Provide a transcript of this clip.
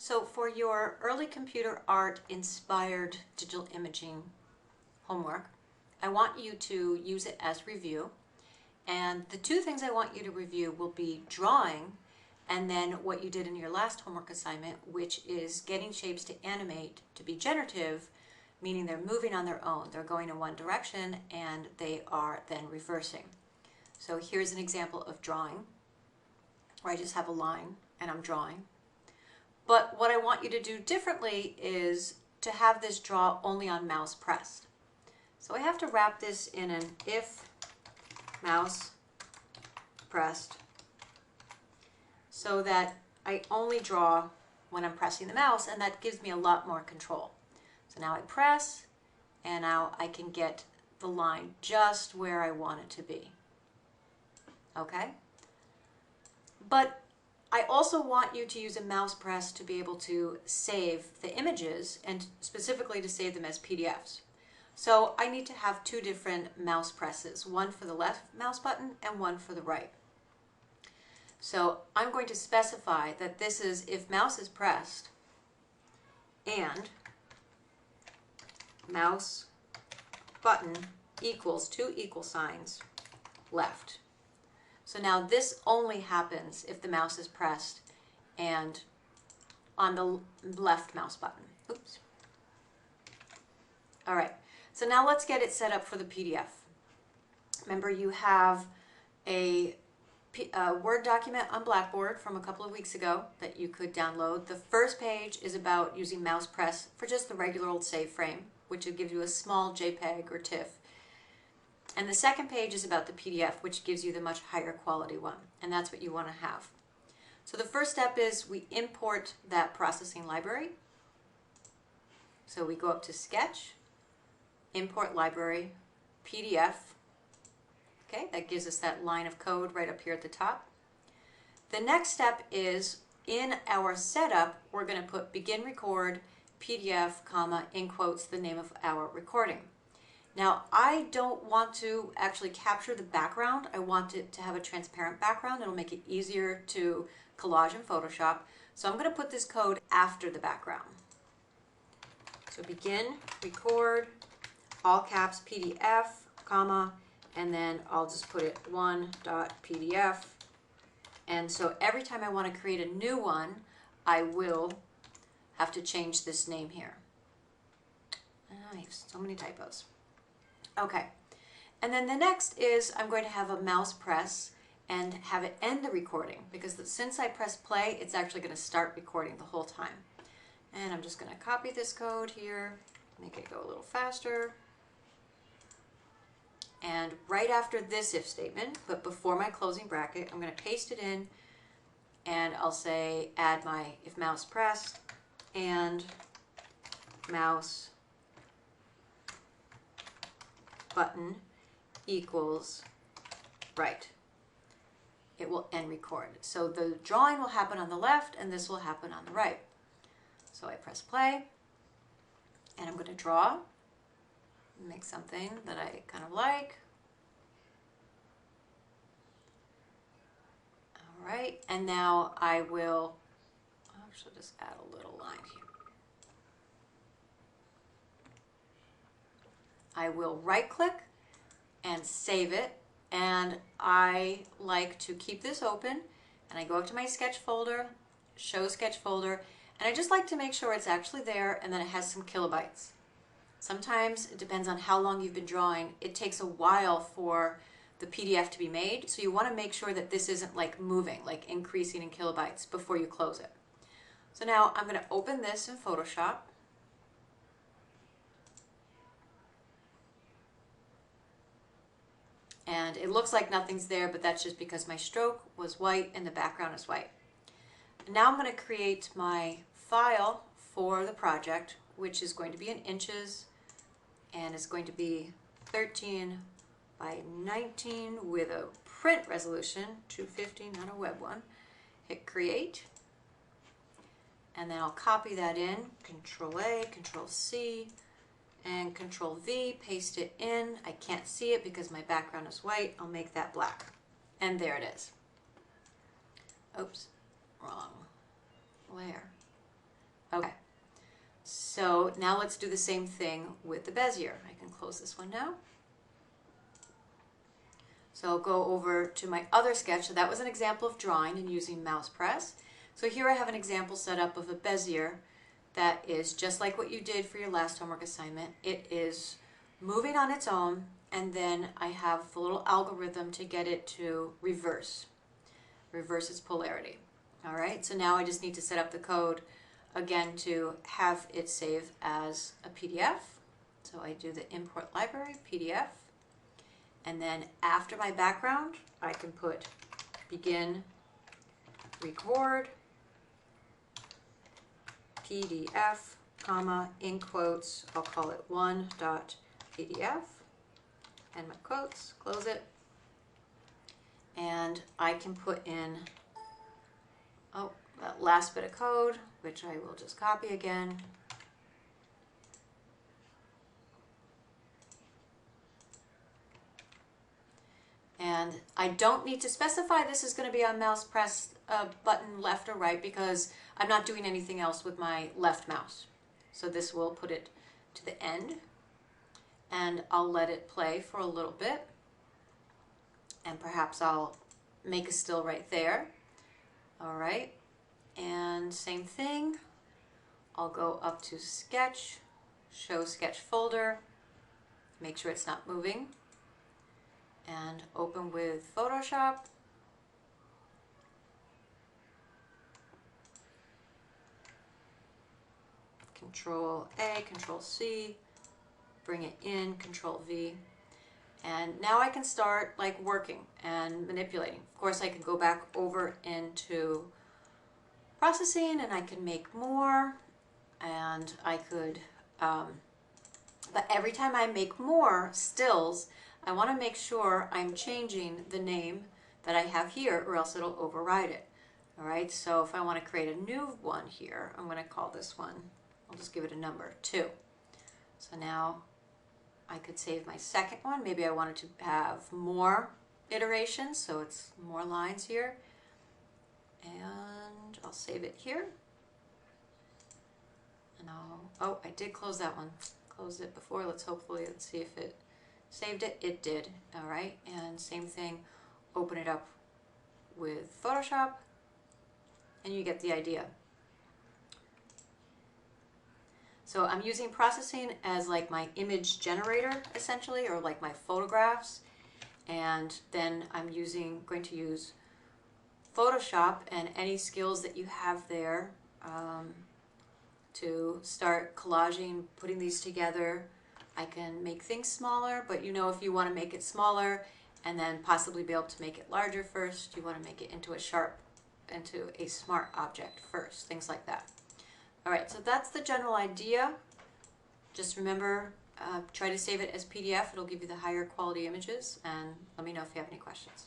So for your early computer art inspired digital imaging homework, I want you to use it as review. And the two things I want you to review will be drawing and then what you did in your last homework assignment, which is getting shapes to animate to be generative, meaning they're moving on their own. They're going in one direction and they are then reversing. So here's an example of drawing where I just have a line and I'm drawing. But what I want you to do differently is to have this draw only on mouse pressed. So I have to wrap this in an if mouse pressed so that I only draw when I'm pressing the mouse, and that gives me a lot more control. So now I press and now I can get the line just where I want it to be. Okay? But I also want you to use a mouse press to be able to save the images and specifically to save them as PDFs. So I need to have two different mouse presses, one for the left mouse button and one for the right. So I'm going to specify that this is if mouse is pressed and mouse button equals two equal signs left. So now this only happens if the mouse is pressed and on the left mouse button. Oops. All right, so now let's get it set up for the PDF. Remember, you have a Word document on Blackboard from a couple of weeks ago that you could download. The first page is about using mouse press for just the regular old save frame, which will give you a small JPEG or TIFF. And the second page is about the PDF, which gives you the much higher quality one, and that's what you want to have. So the first step is we import that processing library. So we go up to Sketch, Import Library, PDF. Okay, that gives us that line of code right up here at the top. The next step is in our setup, we're going to put begin record, PDF, comma, in quotes, the name of our recording. Now, I don't want to actually capture the background. I want it to have a transparent background. It'll make it easier to collage in Photoshop. So I'm going to put this code after the background. So begin, record, all caps, PDF, comma, and then I'll just put it 1.pdf. And so every time I want to create a new one, I will have to change this name here. I have so many typos. Okay, and then the next is I'm going to have a mouse press and have it end the recording, because since I press play, it's actually going to start recording the whole time. And I'm just going to copy this code here, make it go a little faster. And right after this if statement, but before my closing bracket, I'm going to paste it in and I'll say add my if mouse pressed and mouse button equals right. It will end record. So the drawing will happen on the left and this will happen on the right. So I press play and I'm going to draw, make something that I kind of like. All right, and now I will actually just add a little line here. I will right click and save it, and I like to keep this open, and I go up to my sketch folder, show sketch folder, and I just like to make sure it's actually there and then it has some kilobytes. Sometimes it depends on how long you've been drawing. It takes a while for the PDF to be made, so you want to make sure that this isn't like moving, like increasing in kilobytes before you close it. So now I'm going to open this in Photoshop. And it looks like nothing's there, but that's just because my stroke was white and the background is white. And now I'm going to create my file for the project, which is going to be in inches and is going to be 13 by 19 with a print resolution, 250, not a web one. Hit create. And then I'll copy that in, Control A, Control C, and Control V, paste it in. I can't see it because my background is white. I'll make that black. And there it is. Oops, wrong layer. So now let's do the same thing with the Bezier. I can close this one now. So I'll go over to my other sketch. So that was an example of drawing and using mouse press. So here I have an example set up of a Bezier that is just like what you did for your last homework assignment. It is moving on its own, and then I have the little algorithm to get it to reverse its polarity. All right, so now I just need to set up the code again to have it save as a PDF. So I do the import library, PDF, and then after my background, I can put begin record PDF, comma, in quotes, I'll call it 1.pdf, and my quotes, close it. And I can put in, that last bit of code, which I will just copy again. And I don't need to specify this is going to be on mouse press button left or right because I'm not doing anything else with my left mouse. So this will put it to the end, and I'll let it play for a little bit, and perhaps I'll make a still right there. All right, and same thing, I'll go up to Sketch, Show Sketch Folder, make sure it's not moving, and open with Photoshop. Control A, Control C, bring it in, Control V. And now I can start like working and manipulating. Of course, I can go back over into processing and I can make more, and I could, but every time I make more stills, I want to make sure I'm changing the name that I have here, or else it'll override it. All right, so if I want to create a new one here, I'm going to call this one, I'll just give it a number, 2. So now I could save my second one. Maybe I wanted to have more iterations, so it's more lines here. And I'll save it here. And oh, I did close that one. Closed it before. Let's see if it saved it. It did. All right, and same thing, open it up with Photoshop, and you get the idea. So I'm using processing as like my image generator, essentially, or like my photographs. And then I'm going to use Photoshop and any skills that you have there to start collaging, putting these together. I can make things smaller, but you know, if you want to make it smaller and then possibly be able to make it larger first, you want to make it into a smart object first, things like that. All right, so that's the general idea. Just remember, try to save it as PDF. It'll give you the higher quality images, and let me know if you have any questions.